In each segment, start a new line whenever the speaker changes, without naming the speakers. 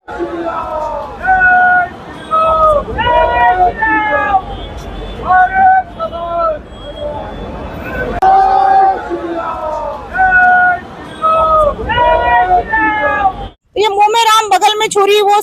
ये मुंह में राम बगल में छुरी, वो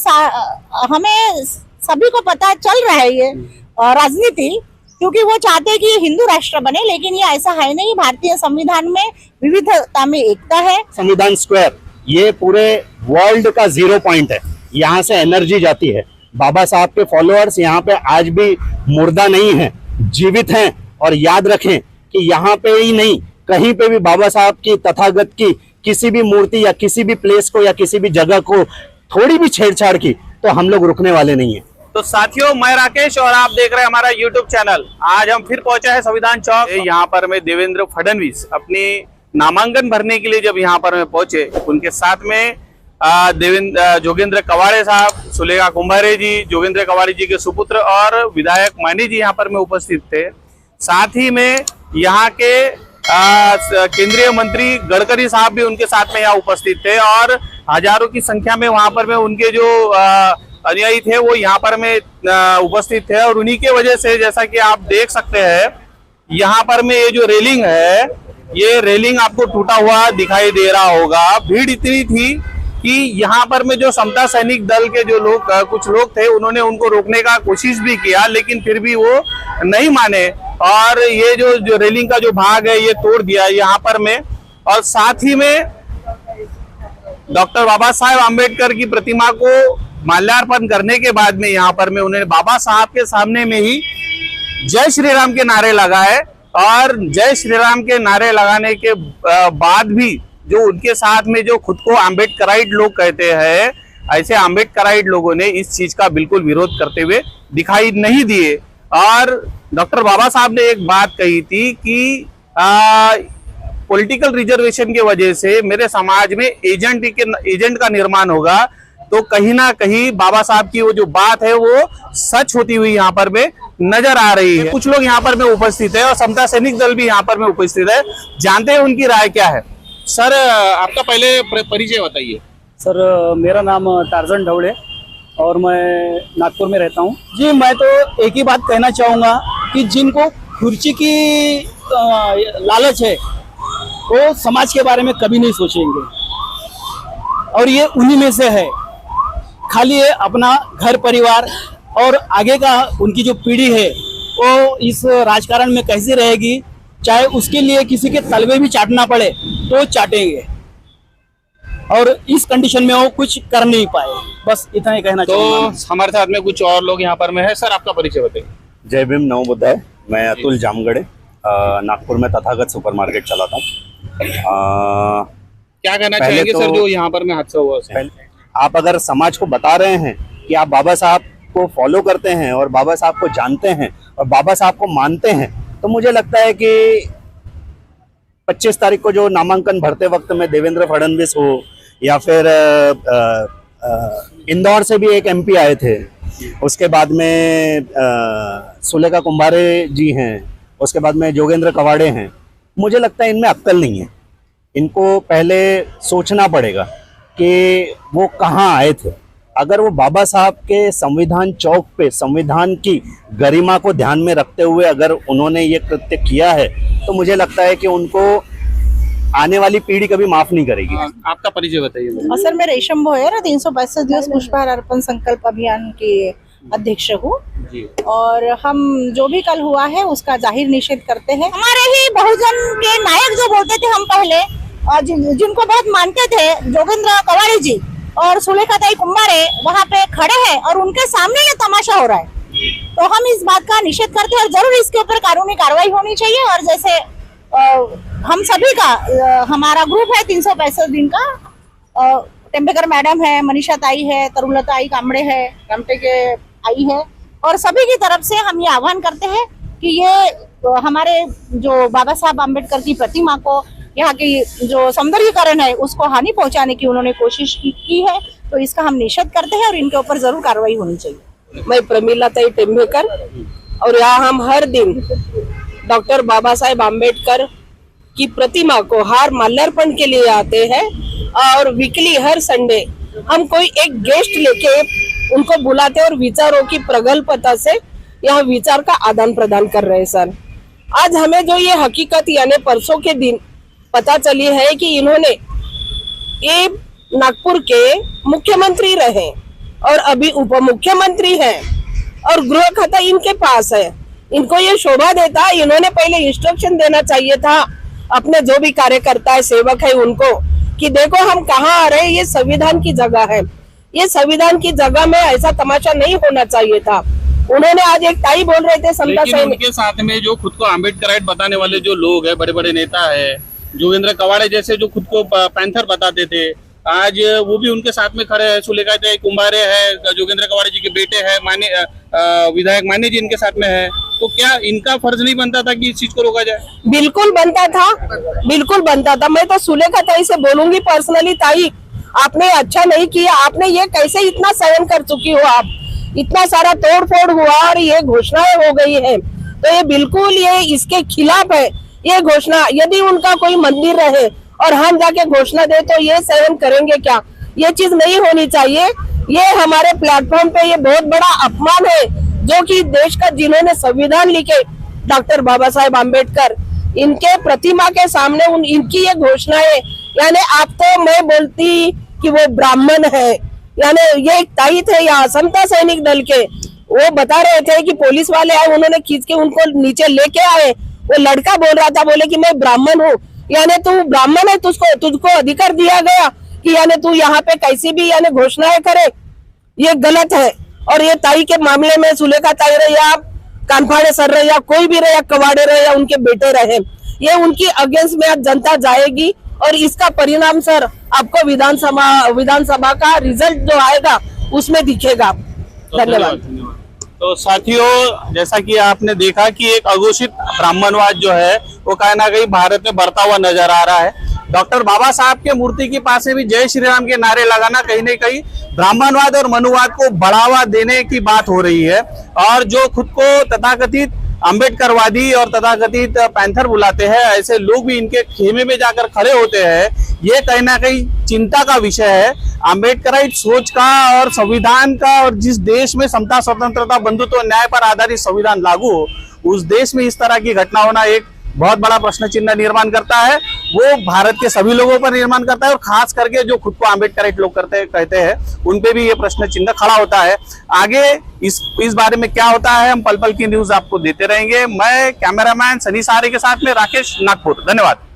हमें सभी को पता चल रहा है ये राजनीति, क्योंकि वो चाहते हैं कि हिंदू राष्ट्र बने, लेकिन ये ऐसा है नहीं। भारतीय संविधान में विविधता में एकता है।
संविधान स्क्वायर ये पूरे वर्ल्ड का 0 पॉइंट है, यहाँ से एनर्जी जाती है। बाबा साहब के फॉलोअर्स यहाँ पे आज भी मुर्दा नहीं है, जीवित हैं। और याद रखें कि यहाँ पे ही नहीं, कहीं पे भी बाबा साहब की, तथागत की किसी भी मूर्ति या किसी भी प्लेस को या किसी भी जगह को थोड़ी भी छेड़छाड़ की तो हम लोग रुकने वाले नहीं है।
तो साथियों, मैं राकेश और आप देख रहे हैं हमारा यूट्यूब चैनल। आज हम फिर पहुंचे हैं संविधान चौक। यहाँ पर में देवेंद्र फडणवीस अपनी नामांकन भरने के लिए जब यहाँ पर में पहुंचे, उनके साथ में जोगेंद्र कवाड़े साहब, सुलेखा कुंभारे जी, जोगेंद्र कवाड़े जी के सुपुत्र और विधायक मानी जी यहाँ पर में उपस्थित थे। साथ ही में यहाँ के केंद्रीय मंत्री गडकरी साहब भी उनके साथ में यहाँ उपस्थित थे और हजारों की संख्या में वहां पर में उनके जो अनुयायी थे वो यहाँ पर में उपस्थित थे। और उन्हीं के वजह से, जैसा कि आप देख सकते हैं, यहाँ पर में ये जो रेलिंग है, ये रेलिंग आपको टूटा हुआ दिखाई दे रहा होगा। भीड़ इतनी थी कि यहाँ पर में जो समता सैनिक दल के जो लोग, कुछ लोग थे, उन्होंने उनको रोकने का कोशिश भी किया, लेकिन फिर भी वो नहीं माने और ये जो रेलिंग का जो भाग है ये तोड़ दिया यहाँ पर में। और साथ ही में डॉक्टर बाबा साहेब आम्बेडकर की प्रतिमा को माल्यार्पण करने के बाद में यहाँ पर में उन्होंने बाबा साहब के सामने में ही जय श्री राम के नारे लगाए। और जय श्री राम के नारे लगाने के बाद भी जो उनके साथ में जो खुद को आम्बेडकराइट लोग कहते हैं, ऐसे आम्बेडकराइट लोगों ने इस चीज का बिल्कुल विरोध करते हुए दिखाई नहीं दिए। और डॉक्टर बाबा साहब ने एक बात कही थी कि पॉलिटिकल रिजर्वेशन की वजह से मेरे समाज में एजेंट का निर्माण होगा, तो कहीं ना कहीं बाबा साहब की वो जो बात है वो सच होती हुई यहाँ पर में नजर आ रही है। कुछ लोग यहाँ पर में उपस्थित है और समता सैनिक दल भी यहाँ पर में उपस्थित है, जानते हैं उनकी राय क्या है। सर, आपका पहले परिचय बताइए।
सर, मेरा नाम टार्जन ढवड़े और मैं नागपुर में रहता हूँ जी। मैं तो एक ही बात कहना चाहूँगा कि जिनको कुर्सी की लालच है वो समाज के बारे में कभी नहीं सोचेंगे, और ये उन्हीं में से है। खाली ये अपना घर परिवार और आगे का उनकी जो पीढ़ी है वो इस राजकारण में कैसे रहेगी, चाहे उसके लिए किसी के तलवे भी चाटना पड़े तो चाटेंगे, और इस कंडीशन में वो कुछ कर नहीं पाए। बस इतना ही कहना चाहूँगा।
तो हमारे साथ में कुछ और लोग यहाँ पर में है। सर, आपका परिचय बताइए।
जय भीम, नमो बुद्धाय। मैं अतुल जामगढ़े, नागपुर में तथागत सुपरमार्केट चलाता हूँ।
क्या कहना चाहेंगे सर, जो यहाँ पर में हादसा हुआ?
आप अगर समाज को बता रहे हैं कि आप बाबा साहब को फॉलो करते हैं और बाबा साहब को जानते हैं और बाबा साहब को मानते हैं, तो मुझे लगता है कि 25 तारीख को जो नामांकन भरते वक्त में देवेंद्र फडणवीस हो या फिर इंदौर से भी एक एमपी आए थे, उसके बाद में सुलेखा कुंभारे जी हैं, उसके बाद में जोगेंद्र कवाड़े हैं, मुझे लगता है इनमें अक्ल नहीं है। इनको पहले सोचना पड़ेगा कि वो कहाँ आए थे। अगर वो बाबा साहब के संविधान चौक पे संविधान की गरिमा को ध्यान में रखते हुए अगर उन्होंने ये कृत्य किया है, तो मुझे लगता है कि उनको आने वाली पीढ़ी कभी माफ नहीं करेगी।
आपका परिचय बताइए।
सर, मैं रेशम भोयर 365 दिवस पुष्पहार अर्पण संकल्प अभियान के अध्यक्ष हूँ, और हम जो भी कल हुआ है उसका जाहिर निषेध करते हैं। हमारे ही बहुजन के नायक जो बोलते थे हम पहले, और जिनको बहुत मानते थे, जोगेंद्र कवाड़े जी और सुलेखा ताई कुंभारे वहाँ पे खड़े हैं और उनके सामने ये तमाशा हो रहा है। तो हम इस बात का निषेध करते हैं और जरूर इसके ऊपर कानूनी कार्रवाई होनी चाहिए। और जैसे हम सभी का हमारा ग्रुप है 365 दिन का, टेम्बेकर मैडम है, मनीषा ताई है, तरुलता आई कामड़े है, कामटे के आई है, और सभी की तरफ से हम ये आह्वान करते हैं कि ये हमारे जो बाबा साहब आम्बेडकर की प्रतिमा को, यहाँ की जो सौंदर्यीकरण है उसको हानि पहुंचाने की उन्होंने कोशिश की है, तो इसका हम निषेध करते हैं और इनके ऊपर जरूर कार्रवाई होनी चाहिए।
मैं प्रमिला ताई टेम्बेकर, और यहाँ हम हर दिन डॉक्टर बाबा साहेब आम्बेडकर की प्रतिमा को हार माल्यार्पण के लिए आते हैं, और वीकली हर संडे हम कोई एक गेस्ट लेके उनको बुलाते और विचारों की प्रगल्भता से यहाँ विचार का आदान प्रदान कर रहे हैं सर। आज हमें जो ये हकीकत यानी परसों के दिन पता चली है कि इन्होंने ये नागपुर के मुख्यमंत्री रहे और अभी उप मुख्यमंत्री हैं और गृह खाता इनके पास है। इनको ये शोभा देता, इन्होंने पहले इंस्ट्रक्शन देना चाहिए था अपने जो भी कार्यकर्ता है, सेवक है उनको, कि देखो हम कहाँ आ रहे हैं, ये संविधान की जगह है, ये संविधान की जगह में ऐसा तमाशा नहीं होना चाहिए था। उन्होंने आज एक ताई बोल रहे थे समता
लेकिन
सैनिक,
उनके साथ में जो खुद को अम्बेडकराइट बताने वाले जो लोग हैं, बड़े बड़े नेता है, जोगेंद्र कवाड़े जैसे जो खुद को पैंथर बताते थे, आज वो भी उनके साथ में खड़े हैं। सुलेखा कुंभारे है, जोगेंद्र कवाड़े जी के बेटे हैं, विधायक मान्य जी इनके साथ में है, तो क्या इनका फर्ज नहीं बनता था कि इस चीज को रोका जाए?
बिल्कुल बनता था, बिल्कुल बनता था। मैं तो सुलेखा ताई से बोलूंगी पर्सनली, ताई आपने अच्छा नहीं किया, आपने ये कैसे इतना सहन कर चुकी हो, आप इतना सारा तोड़ फोड़ हुआ और ये घोषणाएं हो गई है, तो ये बिल्कुल ये इसके खिलाफ है ये घोषणा। यदि उनका कोई मंदिर रहे और हम जाके घोषणा दे तो ये सहन करेंगे क्या? ये चीज नहीं होनी चाहिए। ये हमारे प्लेटफॉर्म पे ये बहुत बड़ा अपमान है जो कि देश का जिन्होंने संविधान लिखे डॉक्टर बाबा साहेब आम्बेडकर, इनके प्रतिमा के सामने इनकी ये घोषणा है। यानी आप तो मैं बोलती कि वो ब्राह्मण है, यानी ये एक ताई थे यहाँ समता सैनिक दल के, वो बता रहे थे कि पुलिस वाले आए, उन्होंने खींच के उनको नीचे लेके आए। वो लड़का बोल रहा था, बोले कि मैं ब्राह्मण हूँ। यानी तू ब्राह्मण है, तुझको अधिकार दिया गया कि यानी तू यहाँ पे कैसी भी यानी घोषणाएं करे, ये गलत है। और ये ताई के मामले में सुलेखा ताई रहे या कानफाड़े सर रहे या कोई भी रहे या कवाड़े रहे या उनके बेटे रहे, ये उनकी अगेंस्ट में आज जनता जाएगी और इसका परिणाम सर आपको विधानसभा का रिजल्ट जो आएगा उसमें दिखेगा। धन्यवाद।
तो साथियों, जैसा कि आपने देखा कि एक अघोषित ब्राह्मणवाद जो है वो कहीं ना कहीं भारत में बढ़ता हुआ नजर आ रहा है। डॉक्टर बाबा साहब के मूर्ति के पास भी जय श्री राम के नारे लगाना कहीं न कहीं ब्राह्मणवाद और मनुवाद को बढ़ावा देने की बात हो रही है। और जो खुद को तथाकथित अम्बेडकरवादी और तथाकथित पैंथर बुलाते हैं, ऐसे लोग भी इनके खेमे में जाकर खड़े होते हैं, ये कहीं ना कहीं चिंता का विषय है। अम्बेडकराइट सोच का और संविधान का, और जिस देश में समता, स्वतंत्रता, बंधुत्व, न्याय पर आधारित संविधान लागू हो, उस देश में इस तरह की घटना होना एक बहुत बड़ा प्रश्न चिन्ह निर्माण करता है। वो भारत के सभी लोगों पर निर्माण करता है और खास करके जो खुद को अम्बेडकराइट लोग कहते हैं उन पे भी ये प्रश्न चिन्ह खड़ा होता है। आगे इस बारे में क्या होता है, हम पल पल की न्यूज आपको देते रहेंगे। मैं कैमरामैन सनी सहारे के साथ में राकेश, नागपुर। धन्यवाद।